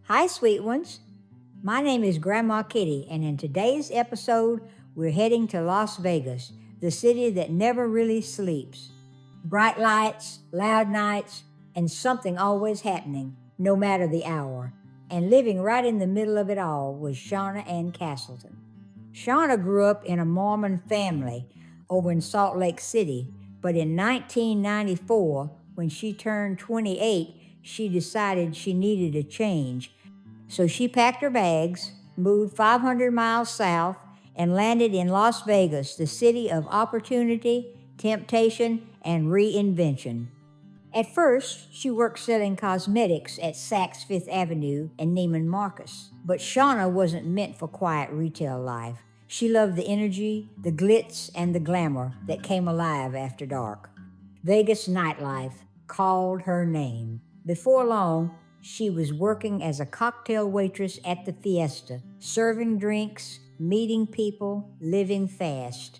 Hi, sweet ones. My name is Grandma Kitty, and in today's episode, we're heading to Las Vegas, the city that never really sleeps. Bright lights, loud nights, and something always happening, no matter the hour. And living right in the middle of it all was Shauna Ann Castleton. Shauna grew up in a Mormon family over in Salt Lake City, but in 1994, when she turned 28, she decided she needed a change. So she packed her bags, moved 500 miles south, and landed in Las Vegas, the city of opportunity, temptation, and reinvention. At first, she worked selling cosmetics at Saks Fifth Avenue and Neiman Marcus. But Shauna wasn't meant for quiet retail life. She loved the energy, the glitz, and the glamour that came alive after dark. Vegas nightlife called her name. Before long, she was working as a cocktail waitress at the Fiesta, serving drinks, meeting people, living fast.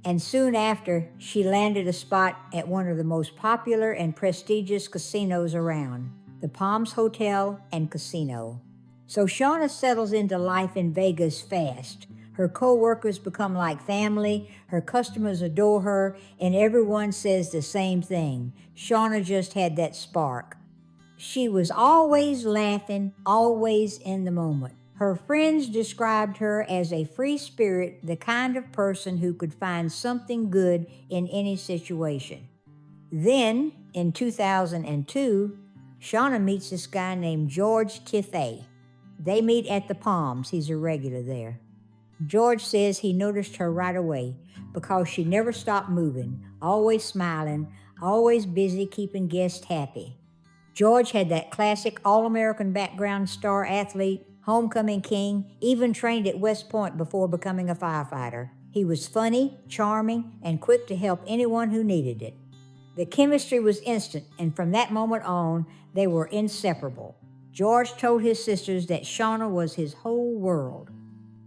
And soon after, she landed a spot at one of the most popular and prestigious casinos around, the Palms Hotel and Casino. So Shauna settles into life in Vegas fast. Her co-workers become like family, her customers adore her, and everyone says the same thing. Shauna just had that spark. She was always laughing, always in the moment. Her friends described her as a free spirit, the kind of person who could find something good in any situation. Then, in 2002, Shauna meets this guy named George Tiaffay. They meet at the Palms. He's a regular there. George says he noticed her right away because she never stopped moving, always smiling, always busy keeping guests happy. George had that classic all-American background, star athlete, homecoming king, even trained at West Point before becoming a firefighter. He was funny, charming, and quick to help anyone who needed it. The chemistry was instant, and from that moment on, they were inseparable. George told his sisters that Shauna was his whole world.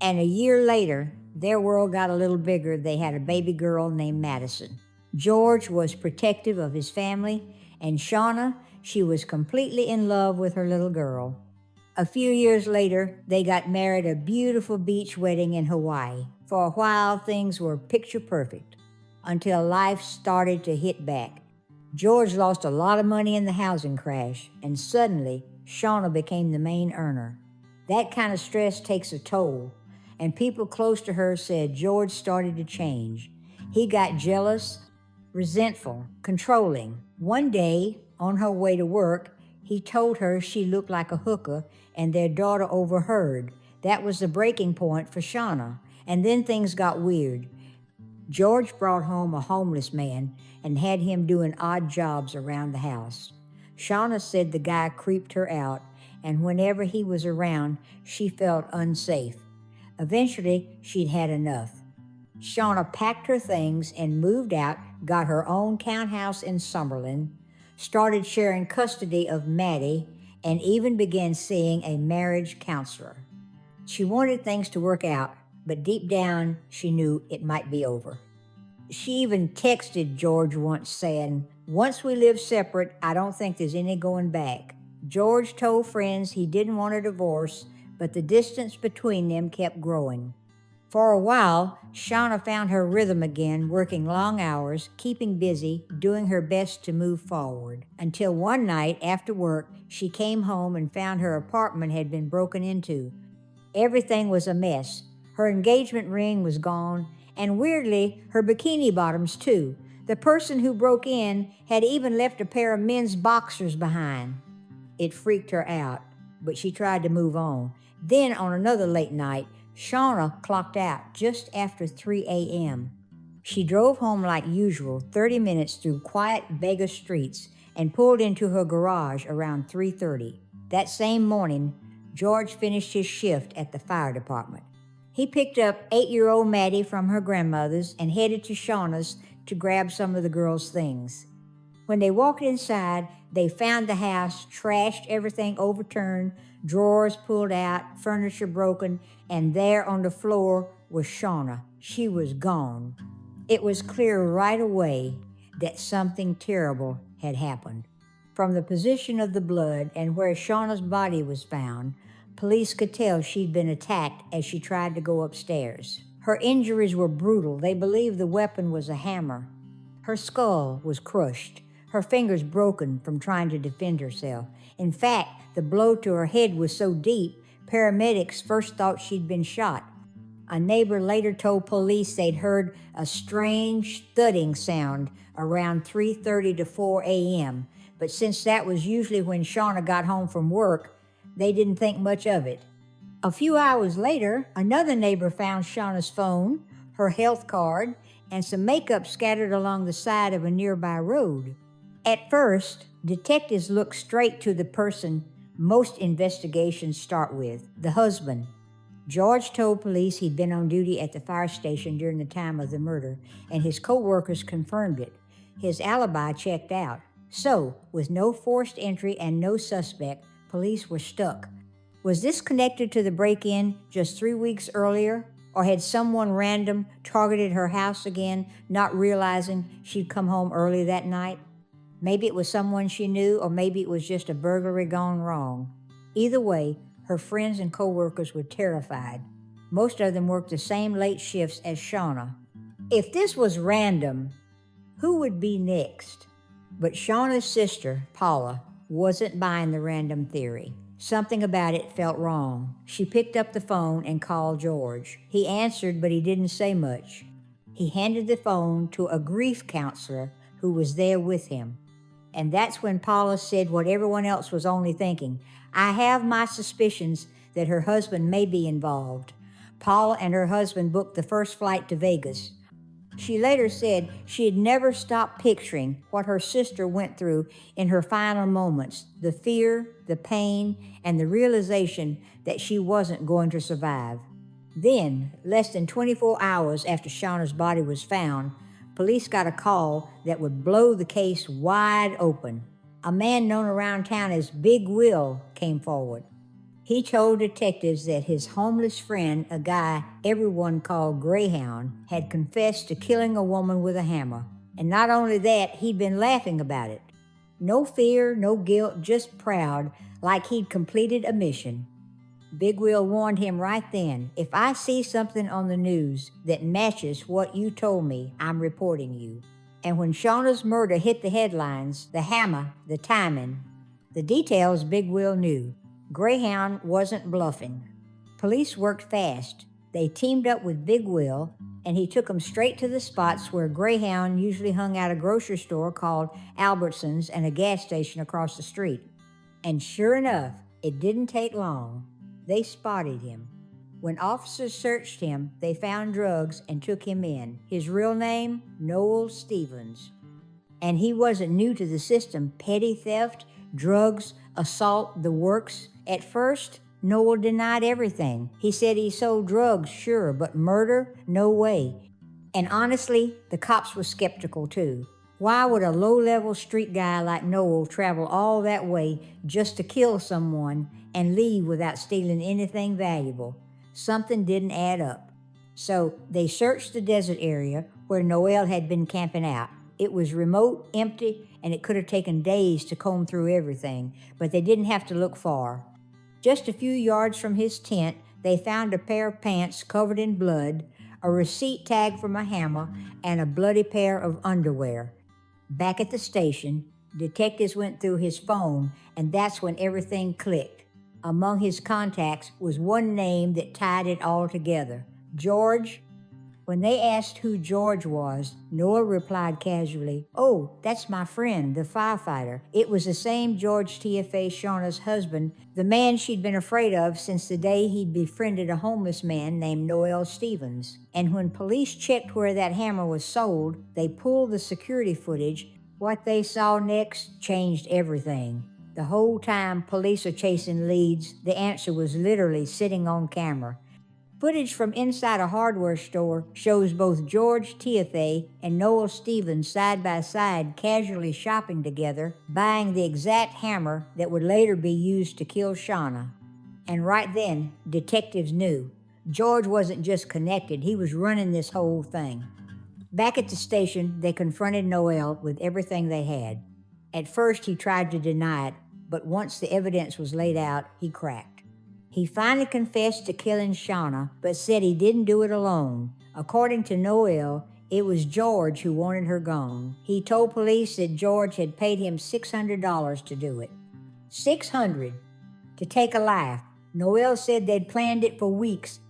And a year later, their world got a little bigger. They had a baby girl named Madison. George was protective of his family, and Shauna, she was completely in love with her little girl. A few years later, they got married at a beautiful beach wedding in Hawaii. For a while, things were picture perfect, until life started to hit back. George lost a lot of money in the housing crash, and suddenly, Shauna became the main earner. That kind of stress takes a toll, and people close to her said George started to change. He got jealous, resentful, controlling. One day, on her way to work, he told her she looked like a hooker, and their daughter overheard. That was the breaking point for Shauna, and then things got weird. George brought home a homeless man and had him doing odd jobs around the house. Shauna said the guy creeped her out, and whenever he was around, she felt unsafe. Eventually, she'd had enough. Shauna packed her things and moved out, got her own townhouse in Summerlin, started sharing custody of Maddie, and even began seeing a marriage counselor. She wanted things to work out, but deep down, she knew it might be over. She even texted George once saying, "Once we live separate, I don't think there's any going back." George told friends he didn't want a divorce, but the distance between them kept growing. For a while, Shauna found her rhythm again, working long hours, keeping busy, doing her best to move forward. Until one night after work, she came home and found her apartment had been broken into. Everything was a mess. Her engagement ring was gone, and weirdly, her bikini bottoms too. The person who broke in had even left a pair of men's boxers behind. It freaked her out, but she tried to move on. Then on another late night, Shauna clocked out just after 3 a.m. She drove home like usual, 30 minutes through quiet Vegas streets, and pulled into her garage around 3:30. That same morning, George finished his shift at the fire department. He picked up 8-year-old Maddie from her grandmother's and headed to Shauna's to grab some of the girls' things. When they walked inside, they found the house trashed, everything overturned, drawers pulled out, furniture broken, and there on the floor was Shauna. She was gone. It was clear right away that something terrible had happened. From the position of the blood and where Shauna's body was found, police could tell she'd been attacked as she tried to go upstairs. Her injuries were brutal. They believed the weapon was a hammer. Her skull was crushed, her fingers broken from trying to defend herself. In fact, the blow to her head was so deep, paramedics first thought she'd been shot. A neighbor later told police they'd heard a strange thudding sound around 3:30 to 4 a.m., but since that was usually when Shauna got home from work, they didn't think much of it. A few hours later, another neighbor found Shauna's phone, her health card, and some makeup scattered along the side of a nearby road. At first, detectives looked straight to the person most investigations start with, the husband. George told police he'd been on duty at the fire station during the time of the murder, and his co-workers confirmed it. His alibi checked out. So, with no forced entry and no suspect, police were stuck. Was this connected to the break-in just 3 weeks earlier? Or had someone random targeted her house again, not realizing she'd come home early that night? Maybe it was someone she knew, or maybe it was just a burglary gone wrong. Either way, her friends and co-workers were terrified. Most of them worked the same late shifts as Shauna. If this was random, who would be next? But Shauna's sister, Paula, wasn't buying the random theory. Something about it felt wrong. She picked up the phone and called George. He answered, but he didn't say much. He handed the phone to a grief counselor who was there with him. And that's when Paula said what everyone else was only thinking. I have my suspicions that her husband may be involved. Paula and her husband booked the first flight to Vegas. She later said she had never stopped picturing what her sister went through in her final moments, the fear, the pain, and the realization that she wasn't going to survive. Then, less than 24 hours after Shauna's body was found, police got a call that would blow the case wide open. A man known around town as Big Will came forward. He told detectives that his homeless friend, a guy everyone called Greyhound, had confessed to killing a woman with a hammer. And not only that, he'd been laughing about it. No fear, no guilt, just proud, like he'd completed a mission. Big Will warned him right then, if I see something on the news that matches what you told me, I'm reporting you. And when Shauna's murder hit the headlines, the hammer, the timing, the details Big Will knew. Greyhound wasn't bluffing. Police worked fast. They teamed up with Big Will, and he took them straight to the spots where Greyhound usually hung out, a grocery store called Albertsons and a gas station across the street. And sure enough, it didn't take long. They spotted him. When officers searched him, they found drugs and took him in. His real name, Noel Stevens. And he wasn't new to the system. Petty theft, drugs, assault, the works. At first, Noel denied everything. He said he sold drugs, sure, but murder? No way. And honestly, the cops were skeptical too. Why would a low-level street guy like Noel travel all that way just to kill someone and leave without stealing anything valuable? Something didn't add up. So they searched the desert area where Noel had been camping out. It was remote, empty, and it could have taken days to comb through everything, but they didn't have to look far. Just a few yards from his tent, they found a pair of pants covered in blood, a receipt tag from a hammer, and a bloody pair of underwear. Back at the station, detectives went through his phone, and that's when everything clicked. Among his contacts was one name that tied it all together, George. When they asked who George was, Noah replied casually, "Oh, that's my friend, the firefighter." It was the same George Tiaffay, Shauna's husband, the man she'd been afraid of since the day he'd befriended a homeless man named Noel Stevens. And when police checked where that hammer was sold, they pulled the security footage. What they saw next changed everything. The whole time police are chasing leads, the answer was literally sitting on camera. Footage from inside a hardware store shows both George Tiaffay and Noel Stevens side by side casually shopping together, buying the exact hammer that would later be used to kill Shauna. And right then, detectives knew. George wasn't just connected, he was running this whole thing. Back at the station, they confronted Noel with everything they had. At first, he tried to deny it, but once the evidence was laid out, he cracked. He finally confessed to killing Shauna, but said he didn't do it alone. According to Noel, it was George who wanted her gone. He told police that George had paid him $600 to do it. $600 to take a life. Noel said they'd planned it for weeks.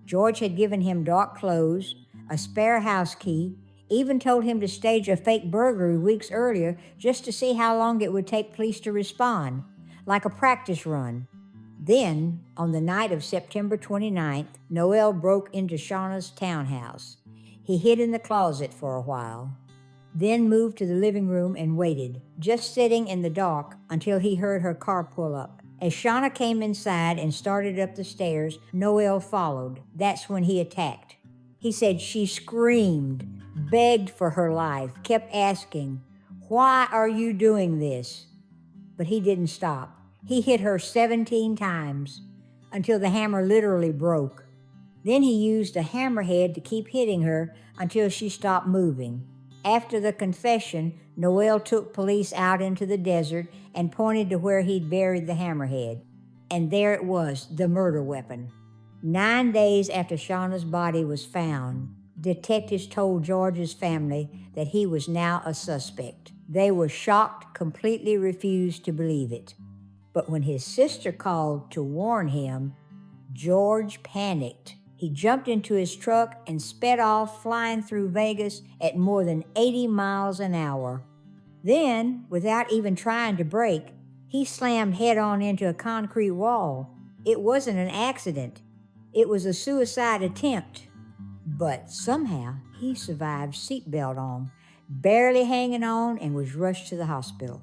George had given him dark clothes, a spare house key, even told him to stage a fake burglary weeks earlier just to see how long it would take police to respond, like a practice run. Then, on the night of September 29th, Noel broke into Shauna's townhouse. He hid in the closet for a while, then moved to the living room and waited, just sitting in the dark until he heard her car pull up. As Shauna came inside and started up the stairs, Noel followed. That's when he attacked. He said she screamed, begged for her life, kept asking, "Why are you doing this?" But he didn't stop. He hit her 17 times until the hammer literally broke. Then he used a hammerhead to keep hitting her until she stopped moving. After the confession, Noel took police out into the desert and pointed to where he'd buried the hammerhead. And there it was, the murder weapon. 9 days after Shauna's body was found, detectives told George's family that he was now a suspect. They were shocked, completely refused to believe it. But when his sister called to warn him, George panicked. He jumped into his truck and sped off, flying through Vegas at more than 80 miles an hour. Then, without even trying to brake, he slammed head-on into a concrete wall. It wasn't an accident. It was a suicide attempt. But somehow, he survived seatbelt on, barely hanging on, and was rushed to the hospital.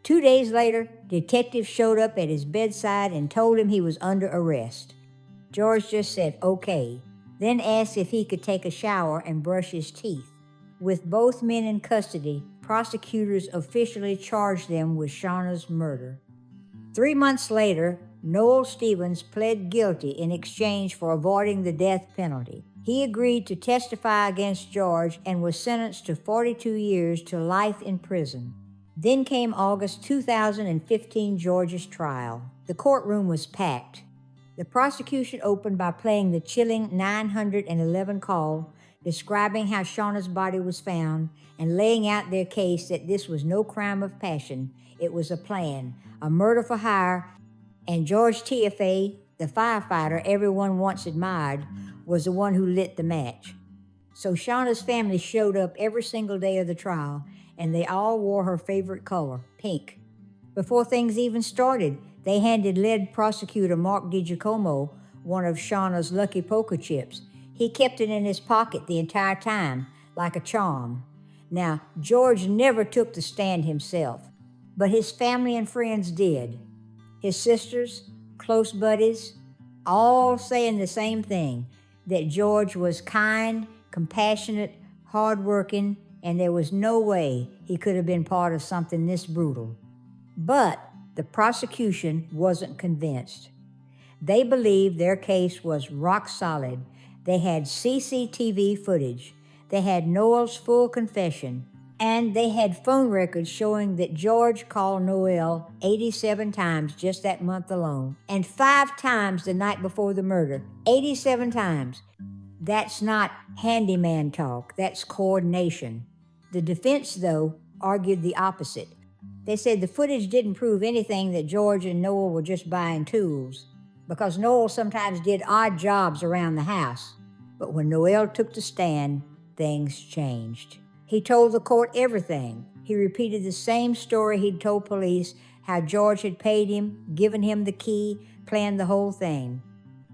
2 days later, detectives showed up at his bedside and told him he was under arrest. George just said, okay, then asked if he could take a shower and brush his teeth. With both men in custody, prosecutors officially charged them with Shauna's murder. 3 months later, Noel Stevens pled guilty in exchange for avoiding the death penalty. He agreed to testify against George and was sentenced to 42 years to life in prison. Then came August 2015 George's trial. The courtroom was packed. The prosecution opened by playing the chilling 911 call, describing how Shauna's body was found and laying out their case that this was no crime of passion. It was a plan, a murder for hire, and George Tiaffay, the firefighter everyone once admired, was the one who lit the match. So Shauna's family showed up every single day of the trial, and they all wore her favorite color, pink. Before things even started, they handed lead prosecutor Mark DiGiacomo one of Shauna's lucky poker chips. He kept it in his pocket the entire time, like a charm. Now, George never took the stand himself, but his family and friends did. His sisters, close buddies, all saying the same thing, that George was kind, compassionate, hardworking, and there was no way he could have been part of something this brutal. But the prosecution wasn't convinced. They believed their case was rock solid. They had CCTV footage. They had Noel's full confession. And they had phone records showing that George called Noel 87 times just that month alone, and 5 times the night before the murder. 87 times. That's not handyman talk. That's coordination. The defense, though, argued the opposite. They said the footage didn't prove anything, that George and Noel were just buying tools, because Noel sometimes did odd jobs around the house. But when Noel took the stand, things changed. He told the court everything. He repeated the same story he'd told police, how George had paid him, given him the key, planned the whole thing.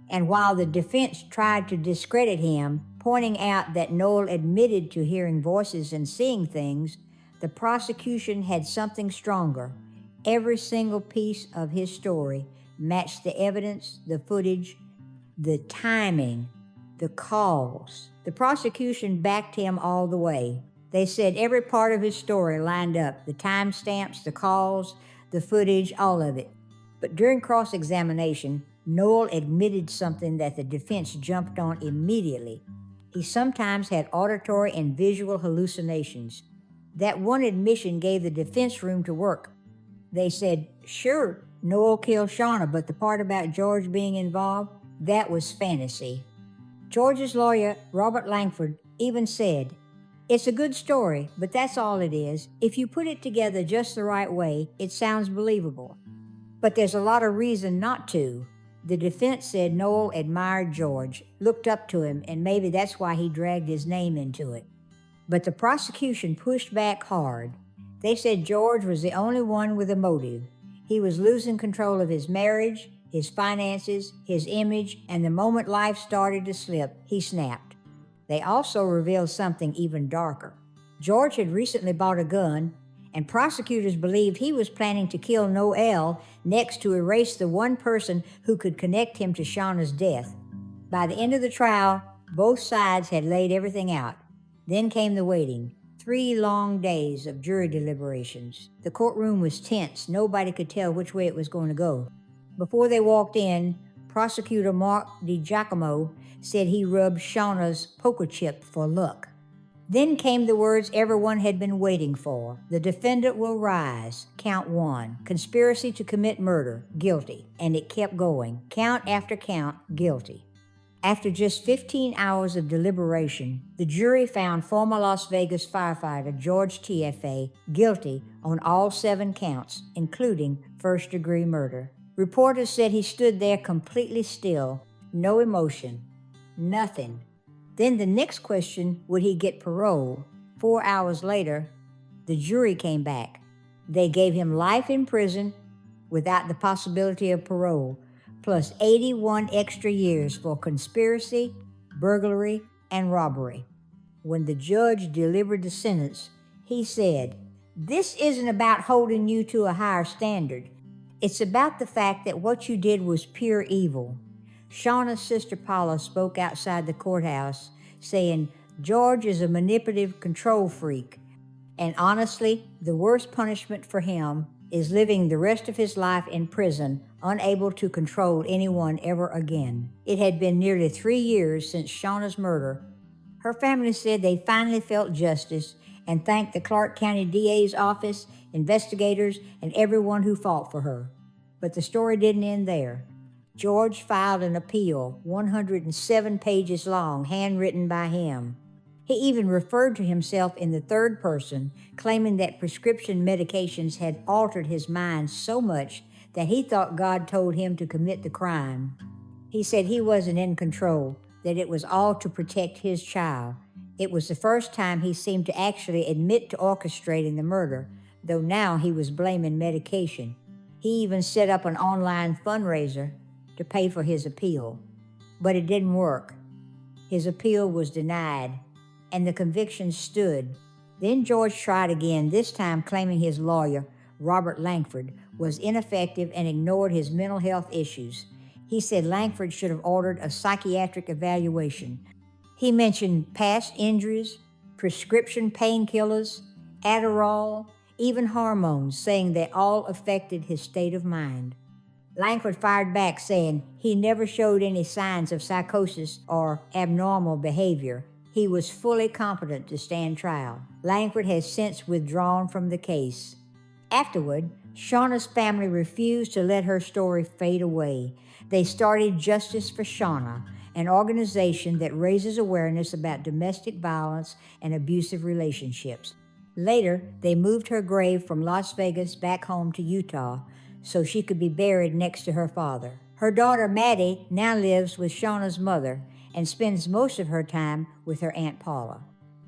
And while the defense tried to discredit him, pointing out that Noel admitted to hearing voices and seeing things, the prosecution had something stronger. Every single piece of his story matched the evidence, the footage, the timing, the calls. The prosecution backed him all the way. They said every part of his story lined up, the timestamps, the calls, the footage, all of it. But during cross-examination, Noel admitted something that the defense jumped on immediately. He sometimes had auditory and visual hallucinations. That one admission gave the defense room to work. They said, sure, Noel killed Shauna, but the part about George being involved, that was fantasy. George's lawyer, Robert Langford, even said, it's a good story, but that's all it is. If you put it together just the right way, it sounds believable. But there's a lot of reason not to. The defense said Noel admired George, looked up to him, and maybe that's why he dragged his name into it. But the prosecution pushed back hard. They said George was the only one with a motive. He was losing control of his marriage, his finances, his image, and the moment life started to slip, he snapped. They also revealed something even darker. George had recently bought a gun, and prosecutors believed he was planning to kill Noel next to erase the one person who could connect him to Shauna's death. By the end of the trial, both sides had laid everything out. Then came the waiting. 3 long days of jury deliberations. The courtroom was tense. Nobody could tell which way it was going to go. Before they walked in, prosecutor Mark DiGiacomo said he rubbed Shauna's poker chip for luck. Then came the words everyone had been waiting for. The defendant will rise. Count 1. Conspiracy to commit murder. Guilty. And it kept going. Count after count. Guilty. After just 15 hours of deliberation, the jury found former Las Vegas firefighter George Tiaffay guilty on all 7 counts, including first-degree murder. Reporters said he stood there completely still, no emotion, nothing. Then the next question, would he get parole? 4 hours later, the jury came back. They gave him life in prison without the possibility of parole, plus 81 extra years for conspiracy, burglary, and robbery. When the judge delivered the sentence, he said, "This isn't about holding you to a higher standard. It's about the fact that what you did was pure evil." Shauna's sister Paula spoke outside the courthouse, saying, "George is a manipulative control freak, and honestly, the worst punishment for him is living the rest of his life in prison, unable to control anyone ever again." It had been nearly 3 years since Shauna's murder. Her family said they finally felt justice and thanked the Clark County DA's office, investigators, and everyone who fought for her. But the story didn't end there. George filed an appeal, 107 pages long, handwritten by him. He even referred to himself in the third person, claiming that prescription medications had altered his mind so much that he thought God told him to commit the crime. He said he wasn't in control, that it was all to protect his child. It was the first time he seemed to actually admit to orchestrating the murder, though now he was blaming medication. He even set up an online fundraiser to pay for his appeal. But it didn't work. His appeal was denied, and the conviction stood. Then George tried again, this time claiming his lawyer, Robert Langford, was ineffective and ignored his mental health issues. He said Langford should have ordered a psychiatric evaluation. He mentioned past injuries, prescription painkillers, Adderall, even hormones, saying they all affected his state of mind. Langford fired back, saying he never showed any signs of psychosis or abnormal behavior. He was fully competent to stand trial. Langford has since withdrawn from the case. Afterward, Shauna's family refused to let her story fade away. They started Justice for Shauna, an organization that raises awareness about domestic violence and abusive relationships. Later, they moved her grave from Las Vegas back home to Utah so she could be buried next to her father. Her daughter, Maddie, now lives with Shauna's mother and spends most of her time with her Aunt Paula.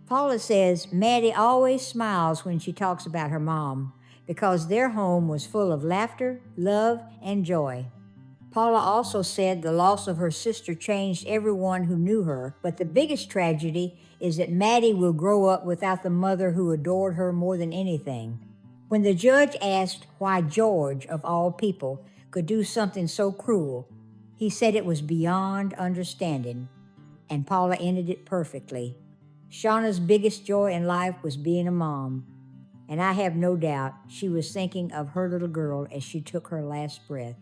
Paula says Maddie always smiles when she talks about her mom because their home was full of laughter, love, and joy. Paula also said the loss of her sister changed everyone who knew her, but the biggest tragedy is that Maddie will grow up without the mother who adored her more than anything. When the judge asked why George, of all people, could do something so cruel, he said it was beyond understanding, and Paula ended it perfectly. Shauna's biggest joy in life was being a mom, and I have no doubt she was thinking of her little girl as she took her last breath.